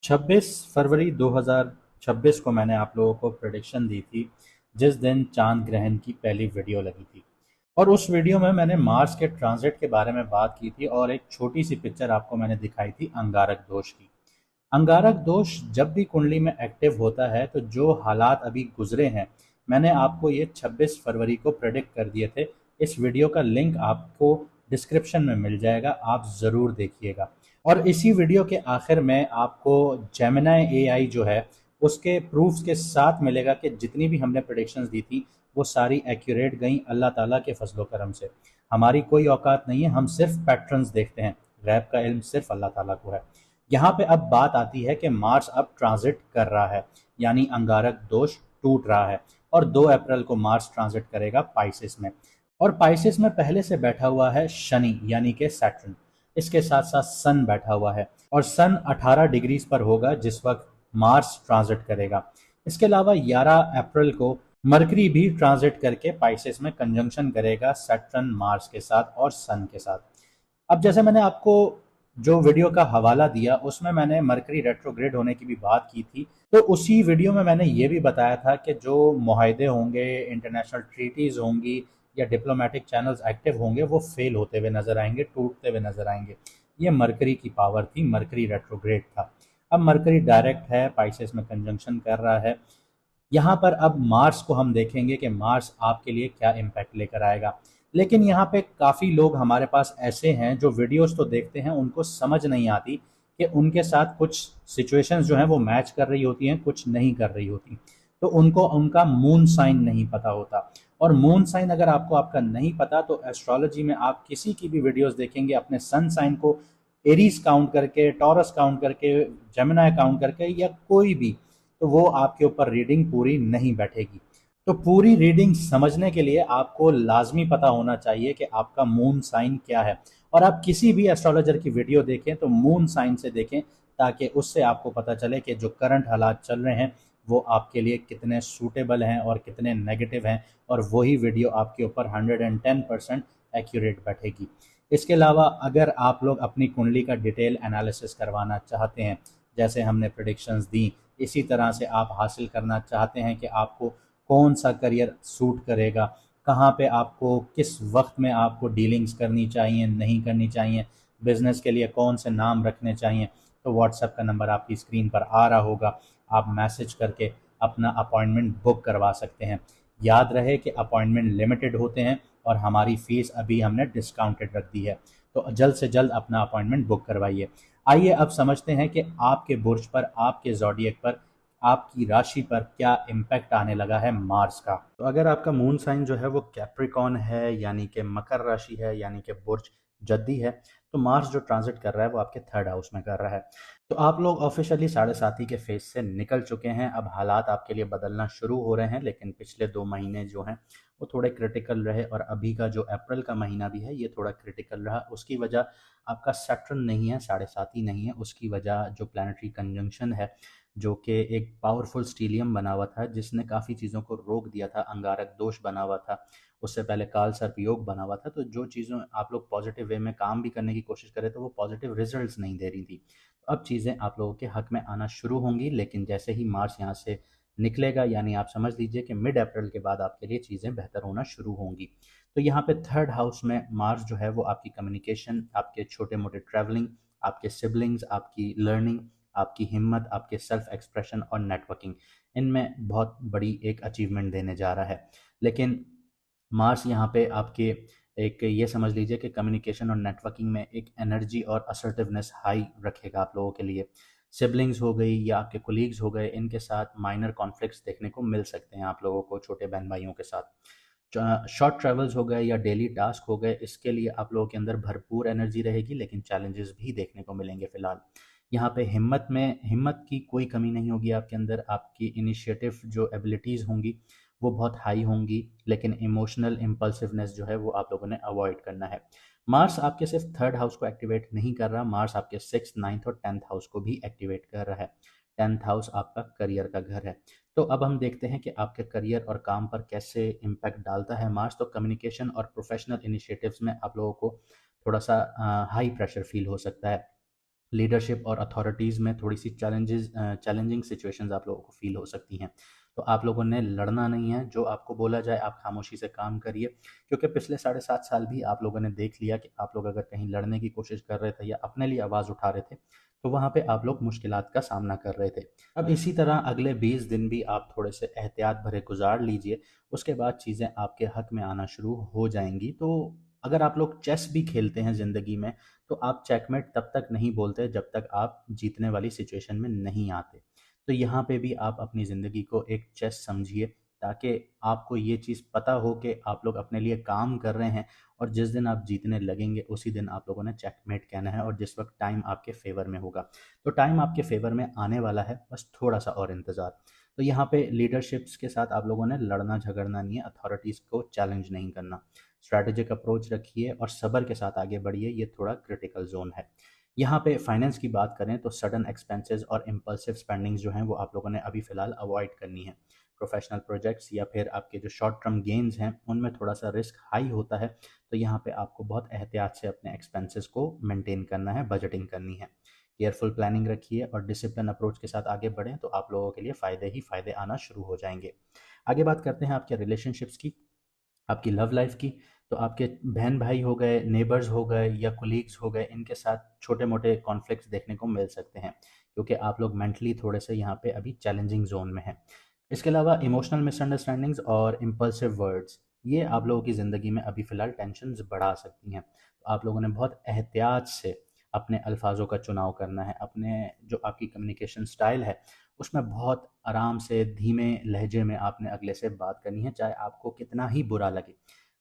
26 फरवरी 2026 को मैंने आप लोगों को प्रेडिक्शन दी थी, जिस दिन चांद ग्रहण की पहली वीडियो लगी थी। और उस वीडियो में मैंने मार्स के ट्रांजिट के बारे में बात की थी और एक छोटी सी पिक्चर आपको मैंने दिखाई थी अंगारक दोष की। अंगारक दोष जब भी कुंडली में एक्टिव होता है तो जो हालात अभी गुजरे हैं, मैंने आपको ये 26 फरवरी को प्रेडिक्ट कर दिए थे। इस वीडियो का लिंक आपको डिस्क्रिप्शन में मिल जाएगा, आप ज़रूर देखिएगा। और इसी वीडियो के आखिर में आपको जेमिनाई एआई जो है उसके प्रूफ्स के साथ मिलेगा कि जितनी भी हमने प्रेडिक्शंस दी थी वो सारी एक्यूरेट गई अल्लाह ताला के फजलो करम से। हमारी कोई औकात नहीं है, हम सिर्फ पैटर्न्स देखते हैं, गैब का इल्म सिर्फ अल्लाह ताला को है। यहाँ पे अब बात आती है कि मार्स अब ट्रांजिट कर रहा है, यानी अंगारक दोष टूट रहा है। और 2 अप्रैल को मार्स ट्रांजिट करेगा पाइसिस में। और पाइसिस में पहले से बैठा हुआ है शनि यानी कि सैटर्न। इसके साथ साथ सन बैठा हुआ है और सन 18 डिग्रीज पर होगा जिस वक्त मार्स ट्रांजिट करेगा। इसके अलावा 11 अप्रैल को मरकरी भी ट्रांजिट करके पाइसिस में कंजंक्शन करेगा सैटर्न मार्स के साथ और सन के साथ। अब जैसे मैंने आपको जो वीडियो का हवाला दिया उसमें मैंने मरकरी रेट्रोग्रेड होने की भी बात की थी, तो उसी वीडियो में मैंने ये भी बताया था कि जो मुआहदे होंगे, इंटरनेशनल ट्रीटीज़ होंगी या डिप्लोमेटिक चैनल्स एक्टिव होंगे वो फेल होते हुए नजर आएंगे, टूटते हुए नजर आएंगे। ये मरकरी की पावर थी, मरकरी रेट्रोग्रेड था। अब मरकरी डायरेक्ट है, पाइसेस में कंजंक्शन कर रहा है। यहाँ पर अब मार्स को हम देखेंगे कि मार्स आपके लिए क्या इम्पैक्ट लेकर आएगा। लेकिन यहाँ पे काफ़ी लोग हमारे पास ऐसे हैं जो वीडियोस तो देखते हैं, उनको समझ नहीं आती कि उनके साथ कुछ सिचुएशंस जो हैं वो मैच कर रही होती हैं, कुछ नहीं कर रही होती। तो उनको उनका मून साइन नहीं पता होता। और मून साइन अगर आपको आपका नहीं पता तो एस्ट्रोलॉजी में आप किसी की भी वीडियोस देखेंगे अपने सन साइन को एरीज काउंट करके, टॉरस काउंट करके, जेमिनाई काउंट करके या कोई भी, तो वो आपके ऊपर रीडिंग पूरी नहीं बैठेगी। तो पूरी रीडिंग समझने के लिए आपको लाजमी पता होना चाहिए कि आपका मून साइन क्या है। और आप किसी भी एस्ट्रोलॉजर की वीडियो देखें तो मून साइन से देखें, ताकि उससे आपको पता चले कि जो करंट हालात चल रहे हैं वो आपके लिए कितने सूटेबल हैं और कितने नेगेटिव हैं, और वही वीडियो आपके ऊपर 110% एक्यूरेट बैठेगी। इसके अलावा अगर आप लोग अपनी कुंडली का डिटेल एनालिसिस करवाना चाहते हैं, जैसे हमने प्रिडिक्शंस दी, इसी तरह से आप हासिल करना चाहते हैं कि आपको कौन सा करियर सूट करेगा, कहाँ पे आपको किस वक्त में आपको डीलिंग्स करनी चाहिए, नहीं करनी चाहिए, बिजनेस के लिए कौन से नाम रखने चाहिए, तो व्हाट्सएप का नंबर आपकी स्क्रीन पर आ रहा होगा, आप मैसेज करके अपना अपॉइंटमेंट बुक करवा सकते हैं। याद रहे कि अपॉइंटमेंट लिमिटेड होते हैं और हमारी फ़ीस अभी हमने डिस्काउंटेड रख दी है, तो जल्द से जल्द अपना अपॉइंटमेंट बुक करवाइए। आइए अब समझते हैं कि आपके बुर्ज पर, आपके ज़ोडिएक पर, आपकी राशि पर क्या इम्पैक्ट आने लगा है मार्स का। तो अगर आपका मून साइन जो है वो कैप्रिकॉन है, यानी कि मकर राशि है, यानी कि बुर्ज जद्दी है, तो मार्स जो ट्रांजिट कर रहा है वो आपके थर्ड हाउस में कर रहा है। तो आप लोग ऑफिशियली साढ़े साथी के फेज से निकल चुके हैं, अब हालात आपके लिए बदलना शुरू हो रहे हैं। लेकिन पिछले 2 महीने जो हैं वो थोड़े क्रिटिकल रहे, और अभी का जो अप्रैल का महीना भी है ये थोड़ा क्रिटिकल रहा। उसकी वजह आपका सैटर्न नहीं है, साढ़े साथी नहीं है, उसकी वजह जो प्लानिटरी कंजंक्शन है, जो कि एक पावरफुल स्टीलियम बना हुआ था जिसने काफ़ी चीज़ों को रोक दिया था, अंगारक दोष बना हुआ था, उससे पहले काल सर्प योग बना हुआ था। तो जो चीज़ों आप लोग पॉजिटिव वे में काम भी करने की कोशिश करें तो वो पॉजिटिव रिजल्ट्स नहीं दे रही थी। तो अब चीज़ें आप लोगों के हक में आना शुरू होंगी, लेकिन जैसे ही मार्च यहाँ से निकलेगा, यानी आप समझ लीजिए कि मिड अप्रैल के बाद आपके लिए चीज़ें बेहतर होना शुरू होंगी। तो यहाँ पे थर्ड हाउस में मार्स जो है वो आपकी कम्युनिकेशन, आपके छोटे मोटे ट्रैवलिंग, आपके सिबलिंग्स, आपकी लर्निंग, आपकी हिम्मत, आपके सेल्फ एक्सप्रेशन और नेटवर्किंग, इनमें बहुत बड़ी एक अचीवमेंट देने जा रहा है। लेकिन मार्स यहाँ पे आपके एक ये समझ लीजिए कि कम्युनिकेशन और नेटवर्किंग में एक एनर्जी और असर्टिवनेस हाई रखेगा आप लोगों के लिए। सिबलिंग्स हो गई या आपके कोलीग्स हो गए, इनके साथ माइनर कॉन्फ्लिक्ट्स देखने को मिल सकते हैं आप लोगों को, छोटे बहन भाइयों के साथ। शॉर्ट ट्रैवल्स हो गए या डेली टास्क हो गए, इसके लिए आप लोगों के अंदर भरपूर एनर्जी रहेगी, लेकिन चैलेंजेस भी देखने को मिलेंगे फिलहाल। यहाँ पे हिम्मत की कोई कमी नहीं होगी आपके अंदर, आपकी इनिशिएटिव जो एबिलिटीज़ होंगी वो बहुत हाई होंगी, लेकिन इमोशनल इम्पल्सिवनेस जो है वो आप लोगों ने अवॉइड करना है। मार्स आपके सिर्फ थर्ड हाउस को एक्टिवेट नहीं कर रहा, मार्स आपके सिक्स, नाइन्थ और 10th हाउस को भी एक्टिवेट कर रहा है। 10th हाउस आपका करियर का घर है। तो अब हम देखते हैं कि आपके करियर और काम पर कैसे इम्पैक्ट डालता है मार्स। तो कम्युनिकेशन और प्रोफेशनल इनिशिएटिव्स में आप लोगों को थोड़ा सा हाई प्रेशर फील हो सकता है। लीडरशिप और अथॉरिटीज़ में थोड़ी सी चैलेंजिंग सिचुएशंस आप लोगों को फील हो सकती हैं। तो आप लोगों ने लड़ना नहीं है, जो आपको बोला जाए आप खामोशी से काम करिए, क्योंकि पिछले 7.5 साल भी आप लोगों ने देख लिया कि आप लोग अगर कहीं लड़ने की कोशिश कर रहे थे या अपने लिए आवाज़ उठा रहे थे, तो वहाँ पे आप लोग मुश्किलात का सामना कर रहे थे। अब इसी तरह अगले 20 दिन भी आप थोड़े से एहतियात भरे गुजार लीजिए, उसके बाद चीज़ें आपके हक में आना शुरू हो जाएंगी। तो अगर आप लोग चेस भी खेलते हैं ज़िंदगी में, तो आप चेकमेट तब तक नहीं बोलते जब तक आप जीतने वाली सिचुएशन में नहीं आते। तो यहाँ पे भी आप अपनी ज़िंदगी को एक चेस समझिए, ताकि आपको ये चीज़ पता हो कि आप लोग अपने लिए काम कर रहे हैं, और जिस दिन आप जीतने लगेंगे उसी दिन आप लोगों ने चेकमेट कहना है, और जिस वक्त टाइम आपके फेवर में होगा। तो टाइम आपके फेवर में आने वाला है, बस थोड़ा सा और इंतज़ार। तो यहाँ पे लीडरशिप्स के साथ आप लोगों ने लड़ना झगड़ना नहीं है, अथॉरिटीज़ को चैलेंज नहीं करना। स्ट्रैटेजिक अप्रोच रखिए और सब्र के साथ आगे बढ़िए, ये थोड़ा क्रिटिकल जोन है। यहाँ पे फाइनेंस की बात करें तो सडन एक्सपेंसेस और इम्पल्सिव स्पेंडिंग्स जो हैं वो आप लोगों ने अभी फ़िलहाल अवॉइड करनी है। प्रोफेशनल प्रोजेक्ट्स या फिर आपके जो शॉर्ट टर्म गेन्स हैं उनमें थोड़ा सा रिस्क हाई होता है, तो यहाँ पे आपको बहुत एहतियात से अपने एक्सपेंसेस को मेंटेन करना है, बजटिंग करनी है। केयरफुल प्लानिंग रखिए और डिसिप्लिन अप्रोच के साथ आगे बढ़ें, तो आप लोगों के लिए फ़ायदे ही फ़ायदे आना शुरू हो जाएंगे। आगे बात करते हैं आपके रिलेशनशिप्स की, आपकी लव लाइफ की। तो आपके बहन भाई हो गए, नेबर्स हो गए या कोलीग्स हो गए, इनके साथ छोटे मोटे कॉन्फ्लिक्ट्स देखने को मिल सकते हैं, क्योंकि आप लोग मेंटली थोड़े से यहाँ पे अभी चैलेंजिंग जोन में हैं। इसके अलावा इमोशनल मिसअंडरस्टैंडिंग्स और इम्पल्सिव वर्ड्स, ये आप लोगों की ज़िंदगी में अभी फ़िलहाल टेंशन्स बढ़ा सकती हैं। तो आप लोगों ने बहुत एहतियात से अपने अल्फाजों का चुनाव करना है। अपने जो आपकी कम्युनिकेशन स्टाइल है उसमें बहुत आराम से धीमे लहजे में आपने अगले से बात करनी है, चाहे आपको कितना ही बुरा लगे।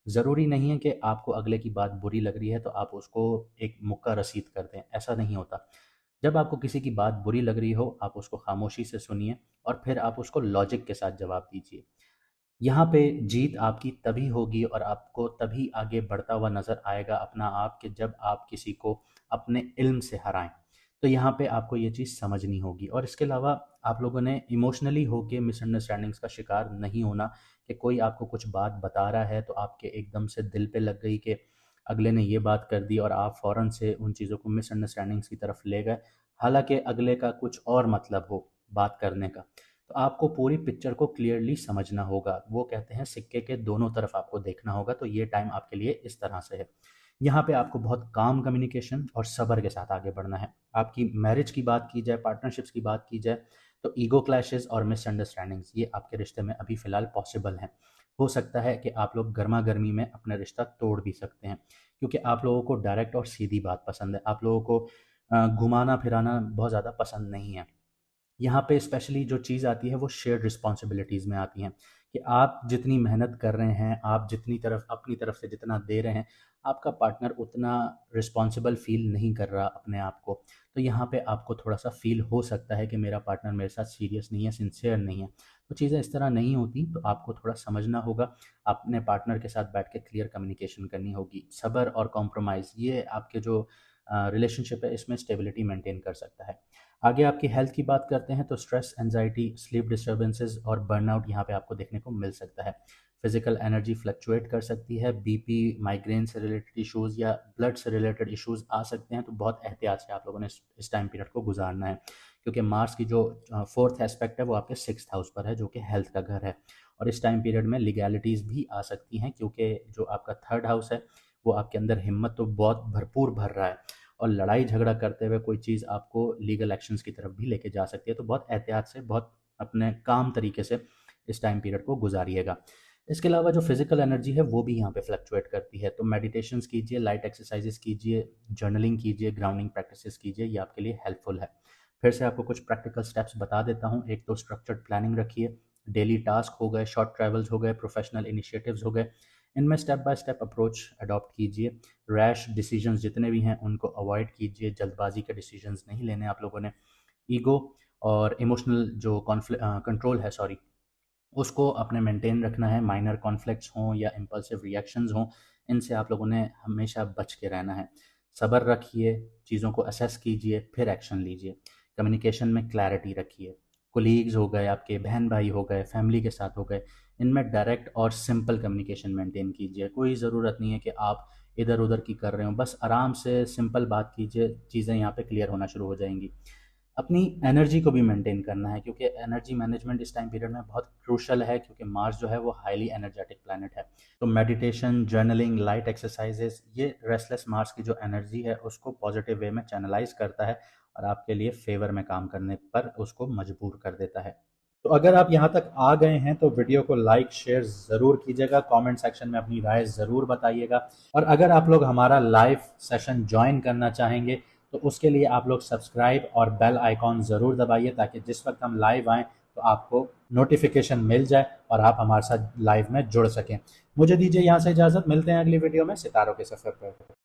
ज़रूरी नहीं है कि आपको अगले की बात बुरी लग रही है तो आप उसको एक मुक्का रसीद कर दें, ऐसा नहीं होता। जब आपको किसी की बात बुरी लग रही हो, आप उसको खामोशी से सुनिए और फिर आप उसको लॉजिक के साथ जवाब दीजिए। यहाँ पे जीत आपकी तभी होगी और आपको तभी आगे बढ़ता हुआ नज़र आएगा अपना आप, कि जब आप किसी को अपने इल्म से हराएं। तो यहाँ पे आपको ये चीज़ समझनी होगी। और इसके अलावा आप लोगों ने इमोशनली होके मिसअंडरस्टैंडिंग्स का शिकार नहीं होना, कि कोई आपको कुछ बात बता रहा है तो आपके एकदम से दिल पे लग गई कि अगले ने ये बात कर दी, और आप फ़ौरन से उन चीज़ों को मिसअंडरस्टैंडिंग्स की तरफ ले गए, हालांकि अगले का कुछ और मतलब हो बात करने का। तो आपको पूरी पिक्चर को क्लियरली समझना होगा। वो कहते हैं सिक्के के दोनों तरफ आपको देखना होगा, तो ये टाइम आपके लिए इस तरह से है। यहाँ पे आपको बहुत काम कम्युनिकेशन और सब्र के साथ आगे बढ़ना है। आपकी मैरिज की बात की जाए, पार्टनरशिप्स की बात की जाए, तो ईगो क्लैशेस और मिसअंडरस्टैंडिंग्स ये आपके रिश्ते में अभी फ़िलहाल पॉसिबल हैं। हो सकता है कि आप लोग गर्मा-गर्मी में अपना रिश्ता तोड़ भी सकते हैं, क्योंकि आप लोगों को डायरेक्ट और सीधी बात पसंद है। आप लोगों को घुमाना-फिराना बहुत ज़्यादा पसंद नहीं है। यहाँ पे स्पेशली जो चीज़ आती है वो शेयर्ड रिस्पॉन्सिबिलिटीज़ में आती हैं, कि आप जितनी मेहनत कर रहे हैं, आप जितनी तरफ अपनी तरफ से जितना दे रहे हैं, आपका पार्टनर उतना रिस्पॉन्सिबल फ़ील नहीं कर रहा अपने आप को। तो यहाँ पे आपको थोड़ा-सा फ़ील हो सकता है कि मेरा पार्टनर मेरे साथ सीरियस नहीं है, सिंसियर नहीं है। तो चीज़ें इस तरह नहीं होती, तो आपको थोड़ा समझना होगा, अपने पार्टनर के साथ बैठ के क्लियर कम्युनिकेशन करनी होगी। सब्र और कॉम्प्रोमाइज़ ये आपके जो रिलेशनशिप है इसमें स्टेबिलिटी मेंटेन कर सकता है। आगे आपकी हेल्थ की बात करते हैं, तो स्ट्रेस, एंजाइटी, स्लीप डिस्टर्बेंसेस और बर्नआउट यहाँ पे आपको देखने को मिल सकता है। फिजिकल एनर्जी फ्लक्चुएट कर सकती है, बीपी, माइग्रेन से रिलेटेड इश्यूज़ या ब्लड से रिलेटेड इश्यूज़ आ सकते हैं। तो बहुत एहतियात से आप लोगों ने इस टाइम पीरियड को गुजारना है, क्योंकि मार्स की जो फोर्थ एस्पेक्ट है वो आपके सिक्स्थ हाउस पर है, जो कि हेल्थ का घर है। और इस टाइम पीरियड में लीगैलिटीज़ भी आ सकती हैं, क्योंकि जो आपका थर्ड हाउस है वो आपके अंदर हिम्मत तो बहुत भरपूर भर रहा है, और लड़ाई झगड़ा करते हुए कोई चीज़ आपको लीगल एक्शंस की तरफ भी लेके जा सकती है। तो बहुत एहतियात से, बहुत अपने काम तरीके से इस टाइम पीरियड को गुजारिएगा। इसके अलावा जो फिजिकल एनर्जी है वो भी यहाँ पे फ्लक्चुएट करती है, तो मेडिटेशंस कीजिए, लाइट एक्सरसाइजेस कीजिए, जर्नलिंग कीजिए, ग्राउंडिंग प्रैक्टिसेस कीजिए, ये आपके लिए हेल्पफुल है। फिर से आपको कुछ प्रैक्टिकल स्टेप्स बता देता हूँ। एक तो स्ट्रक्चर्ड प्लानिंग रखिए, डेली टास्क हो गए, शॉर्ट ट्रैवल्स हो गए, प्रोफेशनल इनिशिएटिव्स हो गए, इनमें step by step approach adopt कीजिए। रैश डिसीजंस जितने भी हैं उनको अवॉइड कीजिए, जल्दबाजी के डिसीजंस नहीं लेने आप लोगों ने। ईगो और इमोशनल जो कंट्रोल है, सॉरी, उसको अपने मेंटेन रखना है। माइनर कॉन्फ्लिक्ट्स हों या इम्पल्सिव रिएक्शंस हों, इनसे आप लोगों ने हमेशा बच के रहना है। सब्र रखिए, चीज़ों को असेस कीजिए, फिर एक्शन लीजिए। कम्युनिकेशन में क्लैरिटी रखिए। कोलीग्स हो गए, आपके बहन भाई हो गए, फैमिली के साथ हो गए, इनमें डायरेक्ट और सिंपल कम्युनिकेशन मेंटेन कीजिए। कोई ज़रूरत नहीं है कि आप इधर उधर की कर रहे हो। बस आराम से सिंपल बात कीजिए, चीज़ें यहाँ पे क्लियर होना शुरू हो जाएंगी। अपनी एनर्जी को भी मेंटेन करना है, क्योंकि एनर्जी मैनेजमेंट इस टाइम पीरियड में बहुत क्रूशल है, क्योंकि मार्स जो है वो हाईली एनर्जेटिक प्लैनेट है। तो मेडिटेशन, जर्नलिंग, लाइट एक्सरसाइजेस, ये रेस्टलेस मार्स की जो एनर्जी है उसको पॉजिटिव वे में चैनलाइज करता है और आपके लिए फेवर में काम करने पर उसको मजबूर कर देता है। तो अगर आप यहाँ तक आ गए हैं तो वीडियो को लाइक शेयर ज़रूर कीजिएगा, कमेंट सेक्शन में अपनी राय ज़रूर बताइएगा। और अगर आप लोग हमारा लाइव सेशन ज्वाइन करना चाहेंगे तो उसके लिए आप लोग सब्सक्राइब और बेल आइकॉन ज़रूर दबाइए, ताकि जिस वक्त हम लाइव आएँ तो आपको नोटिफिकेशन मिल जाए और आप हमारे साथ लाइव में जुड़ सकें। मुझे दीजिए यहाँ से इजाज़त, मिलते हैं अगली वीडियो में सितारों के सफ़र पर।